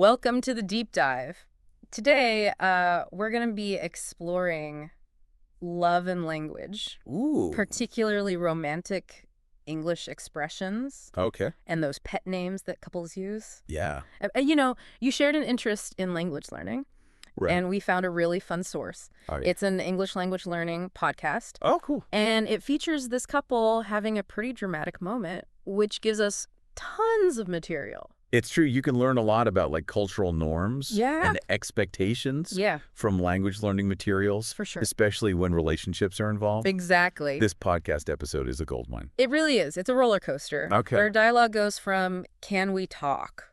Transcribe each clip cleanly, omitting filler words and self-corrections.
Welcome to the deep dive. Today, we're going to be exploring love and language, Ooh. particularly romantic English expressions Okay. and those pet names that couples use. Yeah. You shared an interest in language learning, Right. and we found a really fun source. Oh, yeah. It's an English language learning podcast, Oh, cool. and it features this couple having a pretty dramatic moment, which gives us tons of material. It's true. You can learn a lot about like cultural norms Yeah. and expectations Yeah, from language learning materials, for sure. especially when relationships are involved. Exactly. This podcast episode is a gold mine. It really is. It's a roller coaster. Okay. Their dialogue goes from, can we talk?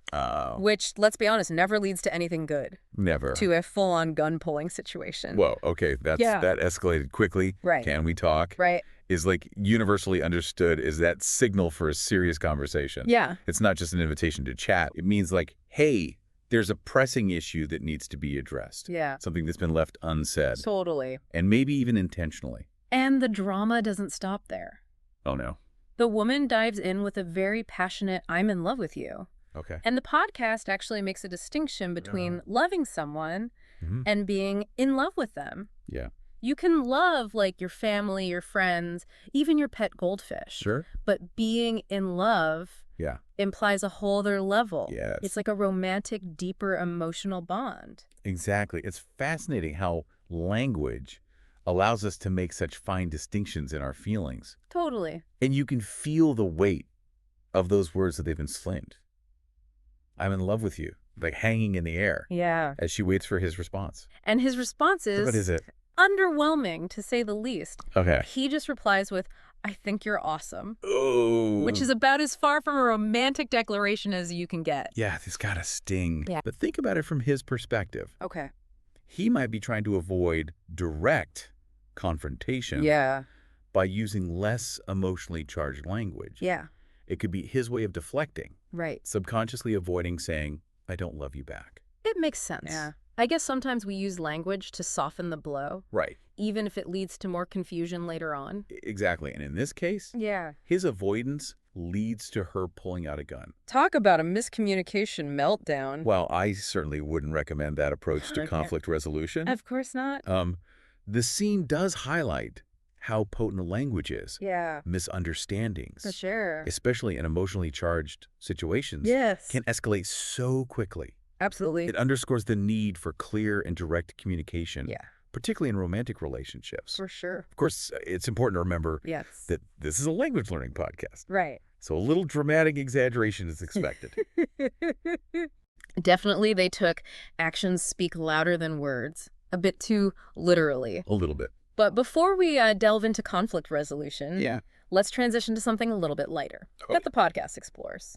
Which, let's be honest, never leads to anything good, Never. to a full-on gun-pulling situation. Whoa. Okay. That escalated quickly. Right. Can we talk? Right. Is like universally understood as that signal for a serious conversation. Yeah. It's not just an invitation to chat. It means like, hey, there's a pressing issue that needs to be addressed. Yeah. Something that's been left unsaid. Totally. And maybe even intentionally. And the drama doesn't stop there. Oh, no. The woman dives in with a very passionate, I'm in love with you. Okay. And the podcast actually makes a distinction between loving someone Mhm. and being in love with them. Yeah. You can love, like, your family, your friends, even your pet goldfish. Sure. But being in love Yeah. implies a whole other level. Yes. It's like a romantic, deeper emotional bond. Exactly. It's fascinating how language allows us to make such fine distinctions in our feelings. Totally. And you can feel the weight of those words that they've been slimed. I'm in love with you, like hanging in the air Yeah. as she waits for his response. And his response What is it? underwhelming, to say the least. Okay. He just replies with, I think you're awesome, Oh. which is about as far from a romantic declaration as you can get. Yeah, this got a sting. Yeah. But think about it from his perspective. Okay. He might be trying to avoid direct confrontation Yeah. by using less emotionally charged language. Yeah. It could be his way of deflecting, Right. subconsciously avoiding saying, I don't love you back. It makes sense. Yeah. I guess sometimes we use language to soften the blow, Right. even if it leads to more confusion later on. Exactly. And in this case, Yeah. his avoidance leads to her pulling out a gun. Talk about a miscommunication meltdown. While I certainly wouldn't recommend that approach to Okay. conflict resolution, Of course not. the scene does highlight how potent language is. Yeah, Misunderstandings, for sure. especially in emotionally charged situations, Yes, can escalate so quickly. absolutely. It underscores the need for clear and direct communication, Yeah, particularly in romantic relationships. for sure. Of course, it's important to remember Yes. that this is a language learning podcast, Right. so a little dramatic exaggeration is expected. Definitely, they took actions speak louder than words, a bit too literally. A little bit. But before we delve into conflict resolution, let's transition to something a little bit lighter that the podcast explores.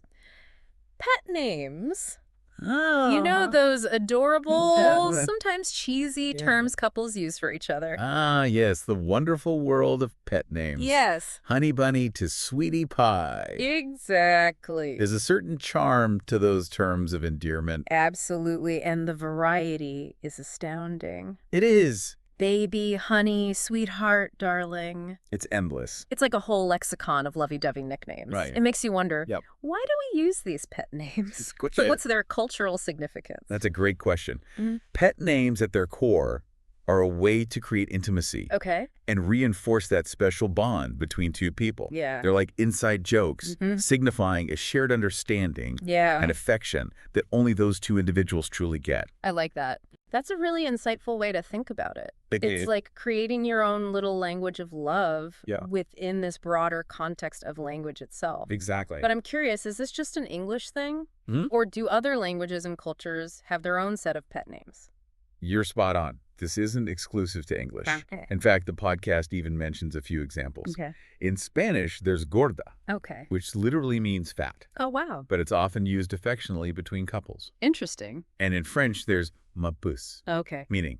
Pet names. Oh. You know, those adorable, Yeah. sometimes cheesy Yeah. terms couples use for each other. Ah, yes, the wonderful world of pet names. Yes, Honey Bunny to Sweetie Pie. exactly. There's a certain charm to those terms of endearment. Absolutely, and the variety is astounding. It is. Baby, honey, sweetheart, darling. It's endless. It's like a whole lexicon of lovey-dovey nicknames. Right. It makes you wonder, Yep. why do we use these pet names? Which- What's their cultural significance? That's a great question. Mhm. Pet names at their core are a way to create intimacy Okay. and reinforce that special bond between two people. Yeah. They're like inside jokes, Mhm. signifying a shared understanding Yeah. and affection that only those two individuals truly get. I like that. That's a really insightful way to think about it. It- It's like creating your own little language of love Yeah. within this broader context of language itself. Exactly. But I'm curious, is this just an English thing? Mhm. Or do other languages and cultures have their own set of pet names? You're spot on. This isn't exclusive to English. Okay. In fact, the podcast even mentions a few examples. Okay. In Spanish, there's gorda, Okay. which literally means fat, Oh, wow. but it's often used affectionately between couples. Interesting. And in French, there's ma puce, Okay. meaning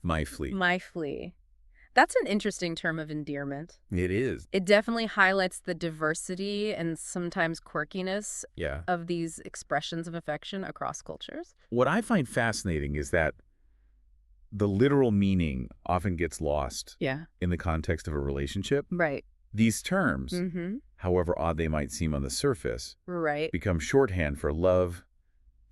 my flea. My flea. That's an interesting term of endearment. It is. It definitely highlights the diversity and sometimes quirkiness Yeah. of these expressions of affection across cultures. What I find fascinating is that the literal meaning often gets lost Yeah. in the context of a relationship. Right. These terms, Mm-hmm. however odd they might seem on the surface, Right. become shorthand for love,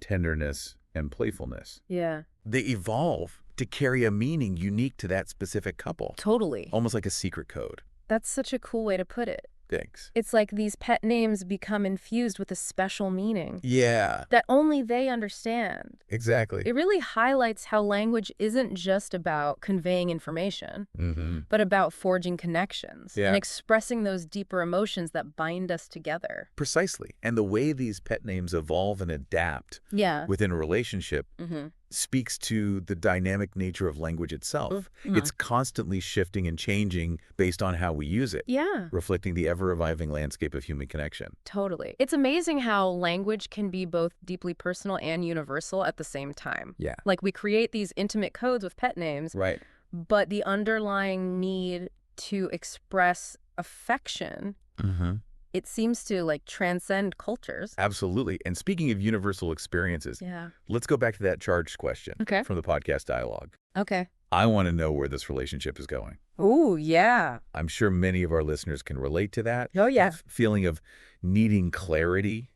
tenderness, and playfulness. Yeah. They evolve to carry a meaning unique to that specific couple. Totally. Almost like a secret code. That's such a cool way to put it. Thanks. It's like these pet names become infused with a special meaning. Yeah. That only they understand. Exactly. It really highlights how language isn't just about conveying information, but about forging connections and expressing those deeper emotions that bind us together. Precisely. And the way these pet names evolve and adapt within a relationship speaks to the dynamic nature of language itself. It's constantly shifting and changing based on how we use it. Yeah. Reflecting the ever-evolving landscape of human connection. Totally. It's amazing how language can be both deeply personal and universal at the same time. Yeah. Like we create these intimate codes with pet names, Right. but the underlying need to express affection, it seems to like transcend cultures. Absolutely. And speaking of universal experiences, let's go back to that charged question from the podcast dialogue. Okay. I want to know where this relationship is going. Ooh, yeah. I'm sure many of our listeners can relate to that. Oh, yeah. Feeling of needing clarity.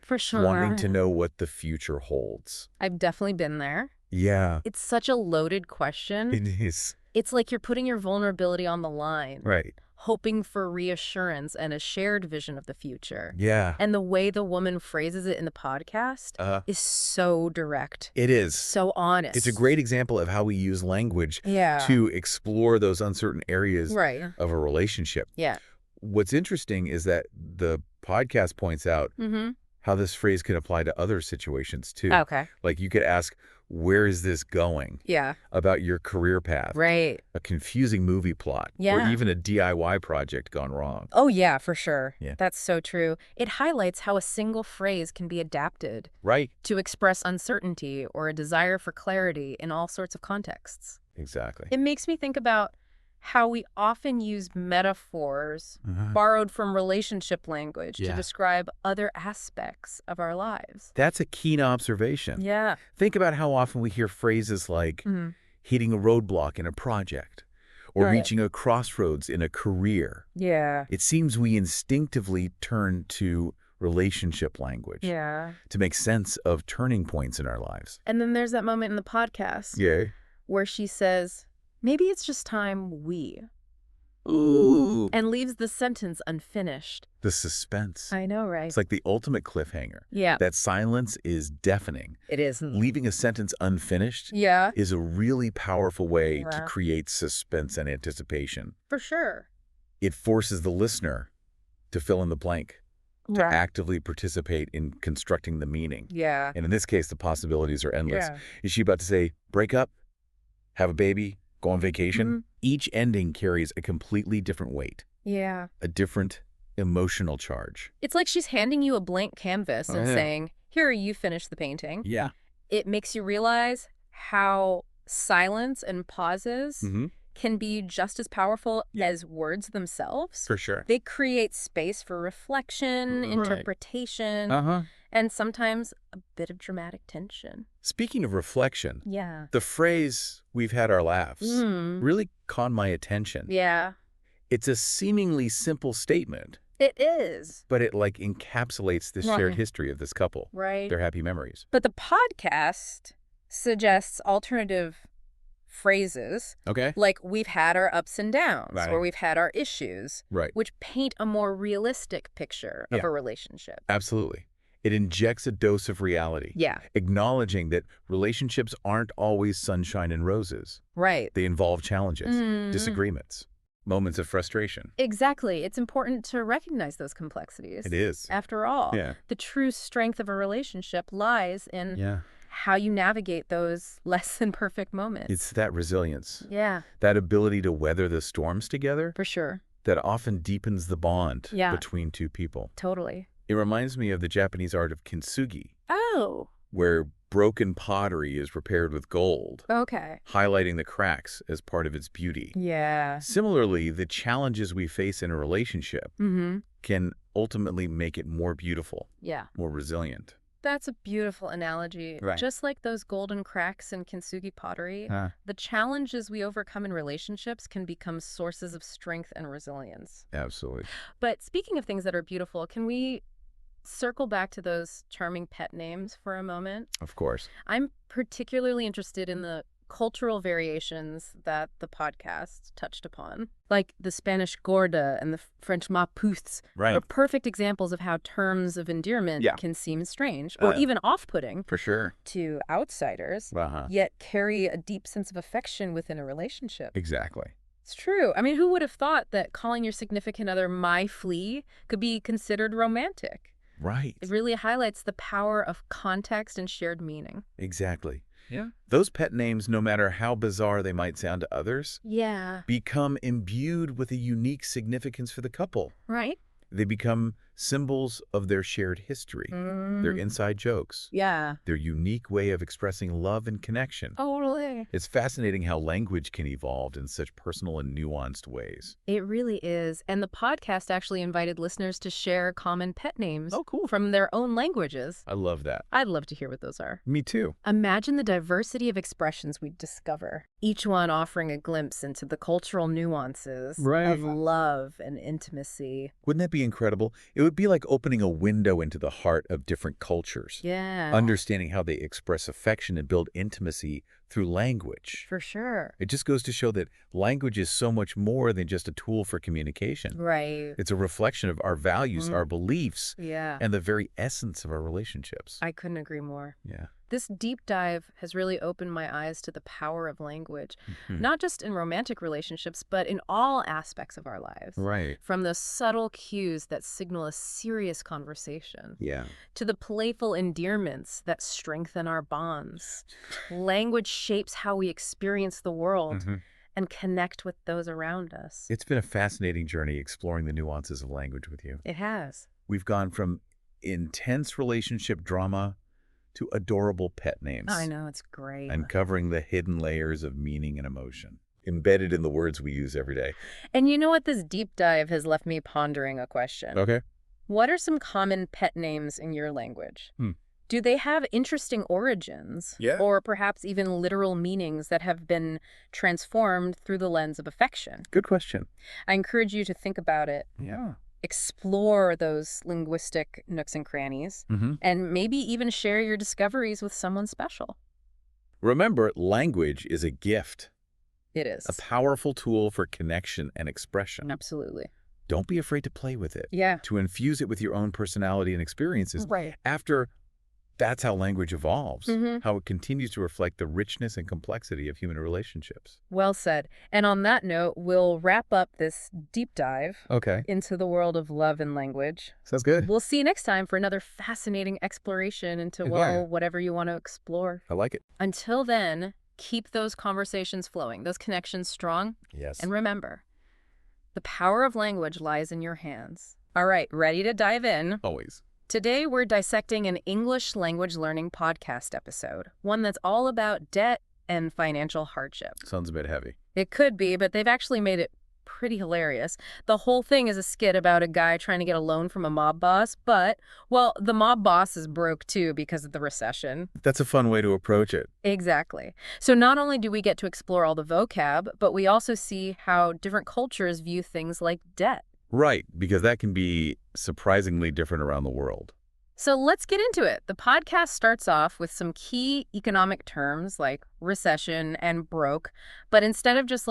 For sure. Wanting to know what the future holds. I've definitely been there. Yeah. It's such a loaded question. It is. It's like you're putting your vulnerability on the line. Right. Hoping for reassurance and a shared vision of the future. Yeah. And the way the woman phrases it in the podcast is so direct. It is. So honest. It's a great example of how we use language to explore those uncertain areas of a relationship. Yeah. What's interesting is that the podcast points out how this phrase can apply to other situations too. Okay. Like you could ask, where is this going? Yeah. About your career path. Right. A confusing movie plot. Yeah. Or even a DIY project gone wrong. Oh, yeah, for sure. Yeah. That's so true. It highlights how a single phrase can be adapted. Right. To express uncertainty or a desire for clarity in all sorts of contexts. Exactly. It makes me think about how we often use metaphors borrowed from relationship language to describe other aspects of our lives. That's a keen observation. Yeah. Think about how often we hear phrases like hitting a roadblock in a project or reaching a crossroads in a career. Yeah. It seems we instinctively turn to relationship language to make sense of turning points in our lives. And then there's that moment in the podcast where she says, maybe it's just time we. Ooh. And leaves the sentence unfinished. The suspense. I know, right? It's like the ultimate cliffhanger. Yeah. That silence is deafening. It is. Leaving a sentence unfinished is a really powerful way to create suspense and anticipation. For sure. It forces the listener to fill in the blank, to actively participate in constructing the meaning. Yeah. And in this case, the possibilities are endless. Is she about to say, break up, have a baby, go on vacation? Each ending carries a completely different weight. Yeah. A different emotional charge. It's like she's handing you a blank canvas and saying, here, you finish the painting. Yeah. It makes you realize how silence and pauses can be just as powerful as words themselves. For sure. They create space for reflection, interpretation, and sometimes a bit of dramatic tension. Speaking of reflection, the phrase, we've had our laughs, really caught my attention. Yeah. It's a seemingly simple statement. It is. But it like encapsulates the shared history of this couple. Right. Their happy memories. But the podcast suggests alternative phrases. Okay. Like we've had our ups and downs or we've had our issues. Right. Which paint a more realistic picture of a relationship. Absolutely. It injects a dose of reality. Yeah. Acknowledging that relationships aren't always sunshine and roses. Right. They involve challenges, disagreements, moments of frustration. Exactly. It's important to recognize those complexities. It is. After all, the true strength of a relationship lies in how you navigate those less than perfect moments. It's that resilience. Yeah. That ability to weather the storms together. For sure. That often deepens the bond between two people. Totally. It reminds me of the Japanese art of kintsugi. Oh. Where broken pottery is repaired with gold. Okay. Highlighting the cracks as part of its beauty. Yeah. Similarly, the challenges we face in a relationship can ultimately make it more beautiful. Yeah. More resilient. That's a beautiful analogy. Right. Just like those golden cracks in kintsugi pottery, the challenges we overcome in relationships can become sources of strength and resilience. Absolutely. But speaking of things that are beautiful, can we circle back to those charming pet names for a moment? Of course. I'm particularly interested in the cultural variations that the podcast touched upon. Like the Spanish gorda and the French ma pousse are perfect examples of how terms of endearment can seem strange or even off-putting for sure to outsiders, yet carry a deep sense of affection within a relationship. Exactly. It's true. I mean, who would have thought that calling your significant other my flea could be considered romantic? Right. It really highlights the power of context and shared meaning. Exactly. Yeah. Those pet names, no matter how bizarre they might sound to others, become imbued with a unique significance for the couple. Right. They become symbols of their shared history, their inside jokes, their unique way of expressing love and connection. Totally. It's fascinating how language can evolve in such personal and nuanced ways. It really is. And the podcast actually invited listeners to share common pet names from their own languages. I love that. I'd love to hear what those are. Me too. Imagine the diversity of expressions we'd discover, each one offering a glimpse into the cultural nuances of love and intimacy. Wouldn't that be incredible? It would be like opening a window into the heart of different cultures. Yeah. Understanding how they express affection and build intimacy through language. For sure. It just goes to show that language is so much more than just a tool for communication. Right. It's a reflection of our values, our beliefs, Yeah. and the very essence of our relationships. I couldn't agree more. Yeah. This deep dive has really opened my eyes to the power of language, not just in romantic relationships, but in all aspects of our lives. Right. From the subtle cues that signal a serious conversation, to the playful endearments that strengthen our bonds. Language shapes how we experience the world and connect with those around us. It's been a fascinating journey exploring the nuances of language with you. It has. We've gone from intense relationship drama to adorable pet names. I know, it's great. Uncovering the hidden layers of meaning and emotion embedded in the words we use every day. And you know what? This deep dive has left me pondering a question. Okay. What are some common pet names in your language? Do they have interesting origins? Or perhaps even literal meanings that have been transformed through the lens of affection? Good question. I encourage you to think about it. Yeah. Explore those linguistic nooks and crannies, and maybe even share your discoveries with someone special. Remember, language is a gift. It is. A powerful tool for connection and expression. Absolutely. Don't be afraid to play with it. Yeah. To infuse it with your own personality and experiences. Right. That's how language evolves, how it continues to reflect the richness and complexity of human relationships. Well said. And on that note, we'll wrap up this deep dive into the world of love and language. Sounds good. We'll see you next time for another fascinating exploration into, well, whatever you want to explore. I like it. Until then, keep those conversations flowing, those connections strong. Yes. And remember, the power of language lies in your hands. All right, ready to dive in? Always. Today, we're dissecting an English language learning podcast episode, one that's all about debt and financial hardship. Sounds a bit heavy. It could be, but they've actually made it pretty hilarious. The whole thing is a skit about a guy trying to get a loan from a mob boss, but, well, the mob boss is broke too because of the recession. That's a fun way to approach it. Exactly. So not only do we get to explore all the vocab, but we also see how different cultures view things like debt. Right, because that can be surprisingly different around the world. So let's get into it. The podcast starts off with some key economic terms like recession and broke, but instead of just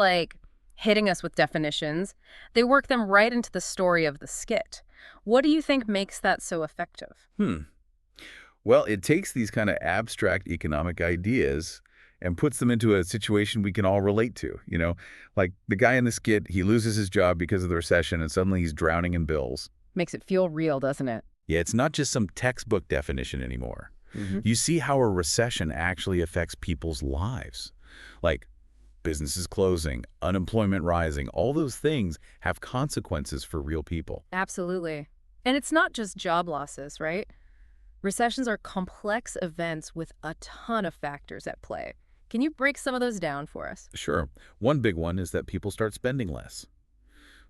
hitting us with definitions, they work them right into the story of the skit. What do you think makes that so effective? Well, it takes these kind of abstract economic ideas and puts them into a situation we can all relate to. Like the guy in the skit, he loses his job because of the recession and suddenly he's drowning in bills. Makes it feel real, doesn't it? Yeah, it's not just some textbook definition anymore. You see how a recession actually affects people's lives. Like businesses closing, unemployment rising, all those things have consequences for real people. Absolutely. And it's not just job losses, right? Recessions are complex events with a ton of factors at play. Can you break some of those down for us? Sure. One big one is that people start spending less.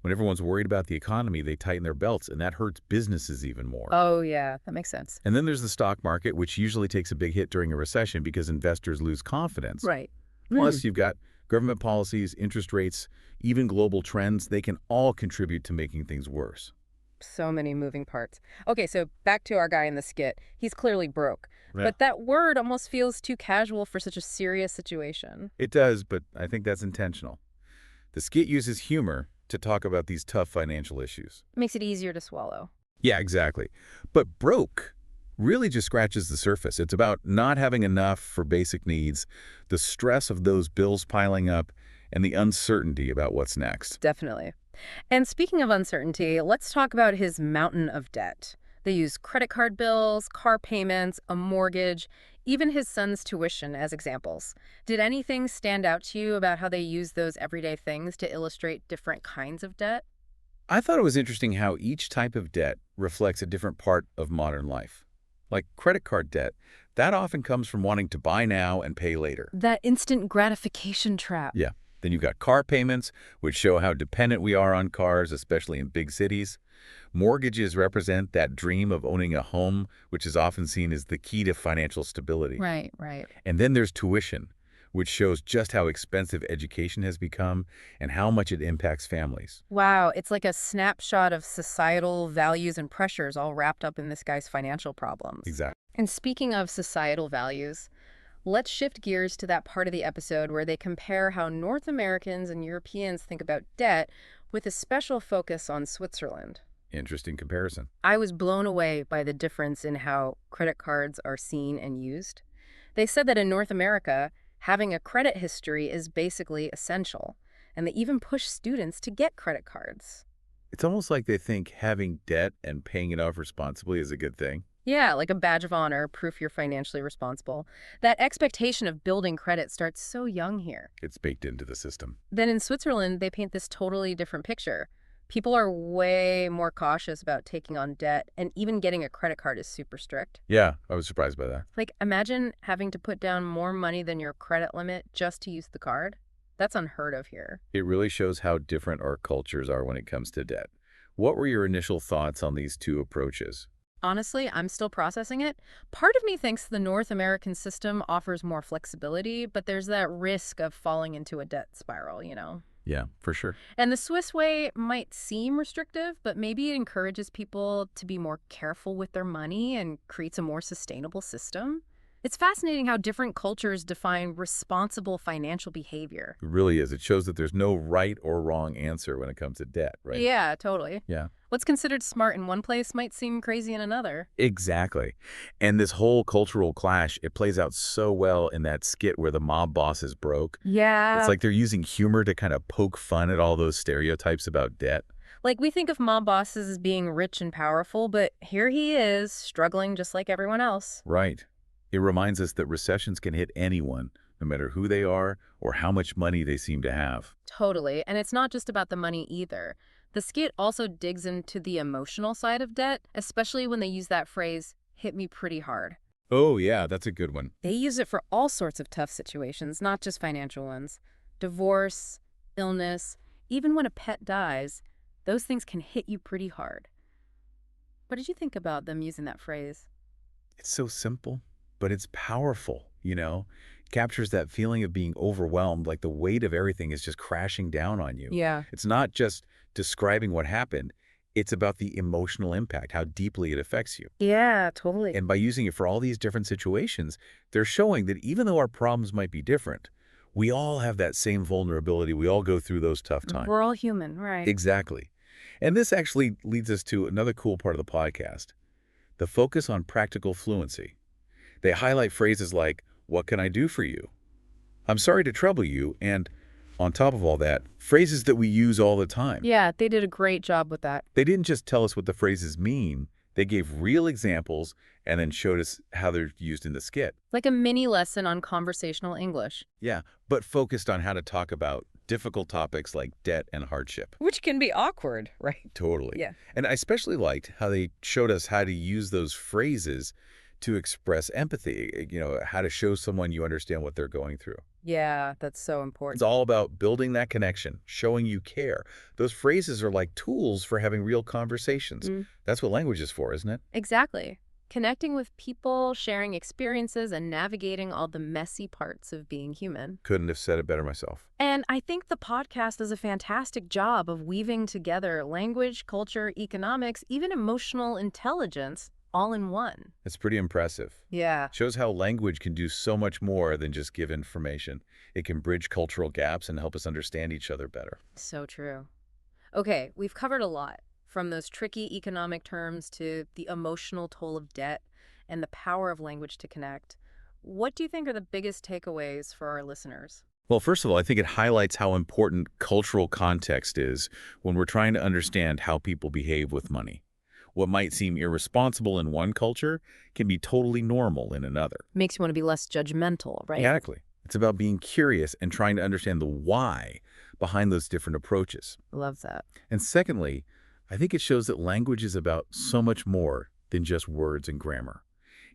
When everyone's worried about the economy, they tighten their belts, and that hurts businesses even more. Oh, yeah, that makes sense. And then there's the stock market, which usually takes a big hit during a recession because investors lose confidence. Right. Plus, you've got government policies, interest rates, even global trends. They can all contribute to making things worse. So many moving parts. Okay, so back to our guy in the skit. He's clearly broke. Yeah. But that word almost feels too casual for such a serious situation. It does, but I think that's intentional. The skit uses humor to talk about these tough financial issues. Makes it easier to swallow. Yeah, exactly. But broke really just scratches the surface. It's about not having enough for basic needs, the stress of those bills piling up, and the uncertainty about what's next. Definitely. And speaking of uncertainty, let's talk about his mountain of debt. They use credit card bills, car payments, a mortgage, even his son's tuition as examples. Did anything stand out to you about how they use those everyday things to illustrate different kinds of debt? I thought it was interesting how each type of debt reflects a different part of modern life. Like credit card debt, that often comes from wanting to buy now and pay later. That instant gratification trap. Yeah. Then you've got car payments, which show how dependent we are on cars, especially in big cities. Mortgages represent that dream of owning a home, which is often seen as the key to financial stability. Right, right. And then there's tuition, which shows just how expensive education has become and how much it impacts families. Wow, it's like a snapshot of societal values and pressures all wrapped up in this guy's financial problems. Exactly. And speaking of societal values, let's shift gears to that part of the episode where they compare how North Americans and Europeans think about debt with a special focus on Switzerland. Interesting comparison. I was blown away by the difference in how credit cards are seen and used. They said that in North America, having a credit history is basically essential, and they even push students to get credit cards. It's almost like they think having debt and paying it off responsibly is a good thing. Yeah, like a badge of honor, proof you're financially responsible. That expectation of building credit starts so young here. It's baked into the system. Then in Switzerland, they paint this totally different picture. People are way more cautious about taking on debt, and even getting a credit card is super strict. Yeah, I was surprised by that. Like, imagine having to put down more money than your credit limit just to use the card. That's unheard of here. It really shows how different our cultures are when it comes to debt. What were your initial thoughts on these two approaches? Honestly, I'm still processing it. Part of me thinks the North American system offers more flexibility, but there's that risk of falling into a debt spiral, you know? Yeah, for sure. And the Swiss way might seem restrictive, but maybe it encourages people to be more careful with their money and creates a more sustainable system. It's fascinating how different cultures define responsible financial behavior. It really is. It shows that there's no right or wrong answer when it comes to debt, right? Yeah, totally. Yeah. What's considered smart in one place might seem crazy in another. Exactly. And this whole cultural clash, it plays out so well in that skit where the mob boss is broke. Yeah. It's like they're using humor to kind of poke fun at all those stereotypes about debt. Like, we think of mob bosses as being rich and powerful, but here he is, struggling just like everyone else. Right. It reminds us that recessions can hit anyone, no matter who they are or how much money they seem to have. Totally. And it's not just about the money either. The skit also digs into the emotional side of debt, especially when they use that phrase, hit me pretty hard. Oh, yeah, that's a good one. They use it for all sorts of tough situations, not just financial ones. Divorce, illness, even when a pet dies, those things can hit you pretty hard. What did you think about them using that phrase? It's so simple, but it's powerful, you know? Captures that feeling of being overwhelmed, like the weight of everything is just crashing down on you. Yeah. It's not just describing what happened. It's about the emotional impact, how deeply it affects you. Yeah, totally. And by using it for all these different situations, they're showing that even though our problems might be different, we all have that same vulnerability. We all go through those tough times. We're all human, right? Exactly. And this actually leads us to another cool part of the podcast, the focus on practical fluency. They highlight phrases like, "What can I do for you?" "I'm sorry to trouble you," and on top of all that, phrases that we use all the time. Yeah, they did a great job with that. They didn't just tell us what the phrases mean. They gave real examples and then showed us how they're used in the skit. Like a mini lesson on conversational English. Yeah, but focused on how to talk about difficult topics like debt and hardship. Which can be awkward, right? Totally. Yeah. And I especially liked how they showed us how to use those phrases to express empathy, you know, how to show someone you understand what they're going through. Yeah, that's so It's important. all about building that connection, showing you care. Those phrases are like tools for having real conversations. That's what language is for, isn't it? Exactly. Connecting with people, sharing experiences, and navigating all the messy parts of being human. Couldn't have said it better myself. And I think the podcast does a fantastic job of weaving together language, culture, economics, even emotional intelligence all in one. It's pretty impressive. Yeah. Shows how language can do so much more than just give information. It can bridge cultural gaps and help us understand each other better. So true. Okay, we've covered a lot, from those tricky economic terms to the emotional toll of debt and the power of language to connect. What do you think are the biggest takeaways for our listeners? Well, first of all, I think it highlights how important cultural context is when we're trying to understand how people behave with money. What might seem irresponsible in one culture can be totally normal in another. Makes you want to be less judgmental, right? Exactly. It's about being curious and trying to understand the why behind those different approaches. Love that. And secondly, I think it shows that language is about so much more than just words and grammar.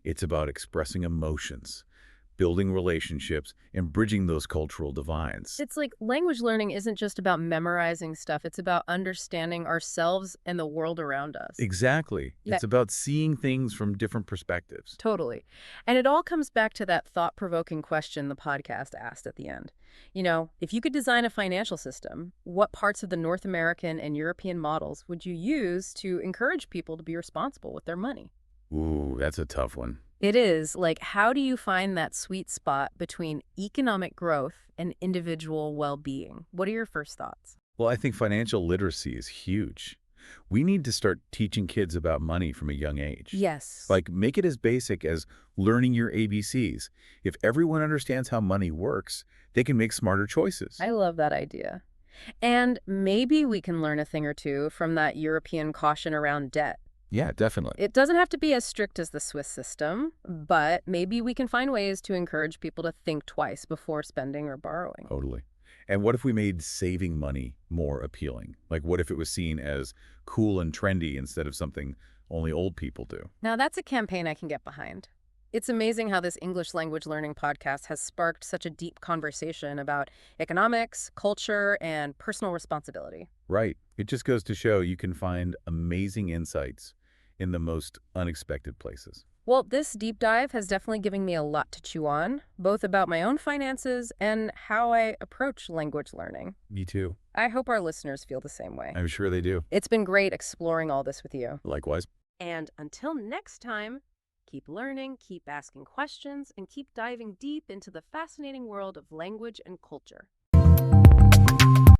It's about expressing emotions, building relationships, and bridging those cultural divides. It's like language learning isn't just about memorizing stuff. It's about understanding ourselves and the world around us. Exactly. It's about seeing things from different perspectives. Totally. And it all comes back to that thought-provoking question the podcast asked at the end. You know, if you could design a financial system, what parts of the North American and European models would you use to encourage people to be responsible with their money? Ooh, that's a tough one. It is. Like, how do you find that sweet spot between economic growth and individual well-being? What are your first thoughts? Well, I think financial literacy is huge. We need to start teaching kids about money from a young age. Yes. Like, make it as basic as learning your ABCs. If everyone understands how money works, they can make smarter choices. I love that idea. And maybe we can learn a thing or two from that European caution around debt. Yeah, definitely. It doesn't have to be as strict as the Swiss system, but maybe we can find ways to encourage people to think twice before spending or borrowing. Totally. And what if we made saving money more appealing? Like, what if it was seen as cool and trendy instead of something only old people do? Now, that's a campaign I can get behind. It's amazing how this English language learning podcast has sparked such a deep conversation about economics, culture, and personal responsibility. Right. It just goes to show you can find amazing insights in the most unexpected places. Well, this deep dive has definitely given me a lot to chew on, both about my own finances and how I approach language learning. Me too. I hope our listeners feel the same way. I'm sure they do. It's been great exploring all this with you. Likewise. And until next time, keep learning, keep asking questions, and keep diving deep into the fascinating world of language and culture.